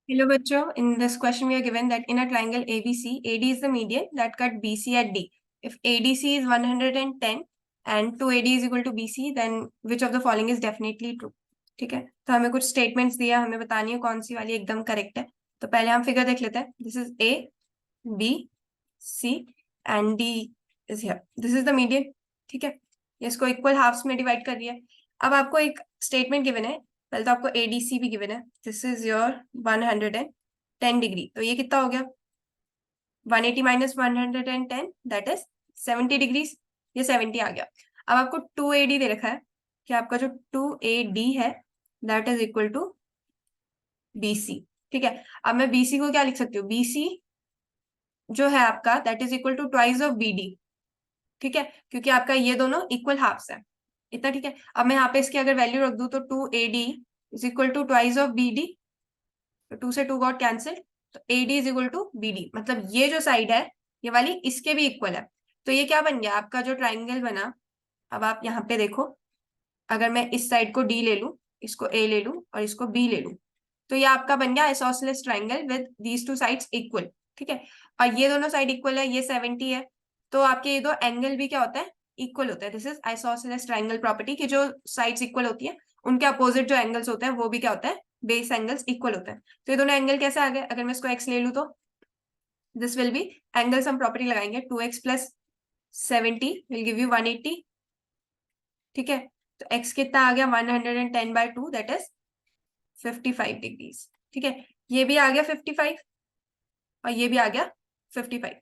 Hello, bachcho. In this question, we are given that in a triangle ABC, AD is the median that cut BC at D. If ADC is 110 and 2AD is equal to BC, then which of the following is definitely true? ठीक है, तो हमें कुछ statements दिया, हमें बतानी है कौन सी वाली एकदम करेक्ट है. तो पहले हम फिगर देख लेते हैं. This is A, B, C and D is here. This is the median. ठीक है, इसको इक्वल हाफ्स में डिवाइड कर रही है. अब आपको एक स्टेटमेंट गिवन है. पहले तो आपको एडीसी भी गिवन है. This is your 110 degree. तो ये कितना हो गया? 180 माइनस 110 दैट इज 70 डिग्रीज. ये 70 आ गया. अब आपको 2AD दे रखा है कि आपका जो 2AD है that is equal to BC. ठीक है, अब मैं BC को क्या लिख सकती हूँ? BC जो है आपका that is equal to twice of BD. ठीक है, क्योंकि आपका ये दोनों इक्वल हाफ्स है. इतना ठीक है. अब मैं यहाँ पे इसकी अगर वैल्यू रख दूं तो 2AD is equal to twice of BD. तो 2 से 2 गॉट कैंसिल. तो AD is equal to BD. मतलब ये जो साइड है ये वाली इसके भी इक्वल है. तो ये क्या बन गया? आपका जो ट्राइंगल बना. अब आप यहाँ पे देखो, अगर मैं इस साइड को D ले लूं, इसको A ले लूं और इसको B ले लूं, तो ये आपका बन गया isosceles triangle with these two sides equal. ठीक है, और ये दोनों साइड इक्वल है. ये 70 है, तो आपके ये दो एंगल भी क्या होता है? इक्वल होता है. This is isosceles triangle property कि जो साइड्स इक्वल होती है उनके अपोजिट जो एंगल्स होते हैं वो भी क्या होता है? बेस एंगल्स इक्वल होते हैं. तो ये दोनों एंगल कैसे आ गए? अगर मैं इसको x ले लूं तो दिस विल बी एंगल्स. हम प्रॉपर्टी लगाएंगे 2x plus 70 will give you 180. ठीक है, तो x कितना आ गया? 110/2 दैट इज 55 डिग्रीज. ठीक है, ये भी आ गया 55 और ये भी आ गया 55.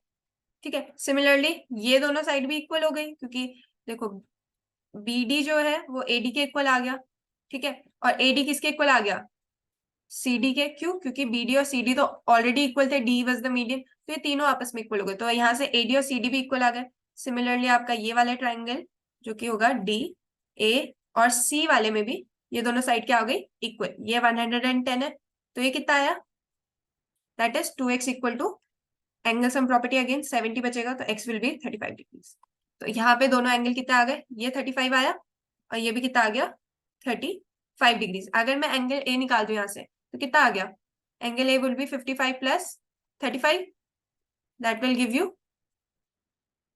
ठीक है, सिमिलरली ये दोनों साइड भी इक्वल हो गई क्योंकि देखो BD जो है वो AD के इक्वल आ गया. ठीक है, और AD किसके इक्वल आ गया? CD के. क्यों? क्योंकि BD और CD तो ऑलरेडी इक्वल थे. D was the median. तो ये तीनों आपस में इक्वल हो गए. तो यहाँ से AD और CD भी इक्वल आ गए. सिमिलरली आपका ये वाला ट्राइंगल जो कि होगा D, A और C वाले में भी ये दोनों साइड क्या हो गई? इक्वल. ये 110 है, तो ये कितना आया? That is 2x equal to angle sum property again 70 बचेगा, तो x विल बी 35 डिग्रीज. तो यहाँ पे दोनों एंगल कितना आ गए? ये 35 आया और ये भी कितना आ गया? 35 डिग्रीज. अगर मैं एंगल A निकाल दूं यहाँ से तो कितना आ गया? Angle A will be 55 plus 35 that will give you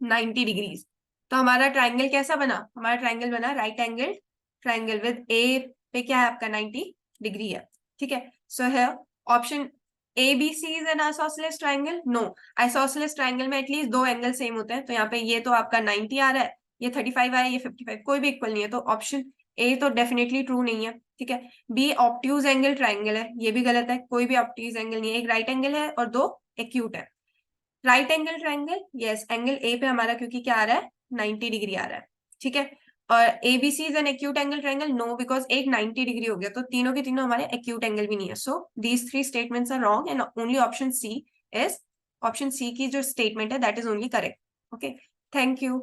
90 degrees. तो हमारा ट्राइंगल कैसा बना? हमारा ट्राइंगल बना right angle triangle with A पे क्या है आपका? 90 डिग्री है. ठीक है, सो है option ABC is an isosceles triangle. No, isosceles triangle में एटलीस्ट दो एंगल सेम होते हैं. तो यहाँ पे ये तो आपका 90 आ रहा है, ये 35 आया, ये 55, कोई भी इक्वल नहीं है. तो ऑप्शन A तो डेफिनेटली ट्रू नहीं है. ठीक है, B ऑब्ट्यूज एंगल ट्राइंगल है, ये भी गलत है. कोई भी ऑब्ट्यूज एंगल नहीं है. एक राइट एंगल है और दो एक्यूट है. Right angle triangle, yes, angle A पे हमारा क्योंकि क्या आ रहा है? 90 डिग्री आ रहा है. ठीक है, और ABC is an acute angle triangle. No, because एक 90 डिग्री हो गया तो तीनों के तीनों हमारे एक्यूट एंगल भी नहीं है. So these three statements are wrong and only option C की जो स्टेटमेंट है that is only correct. Okay, thank you.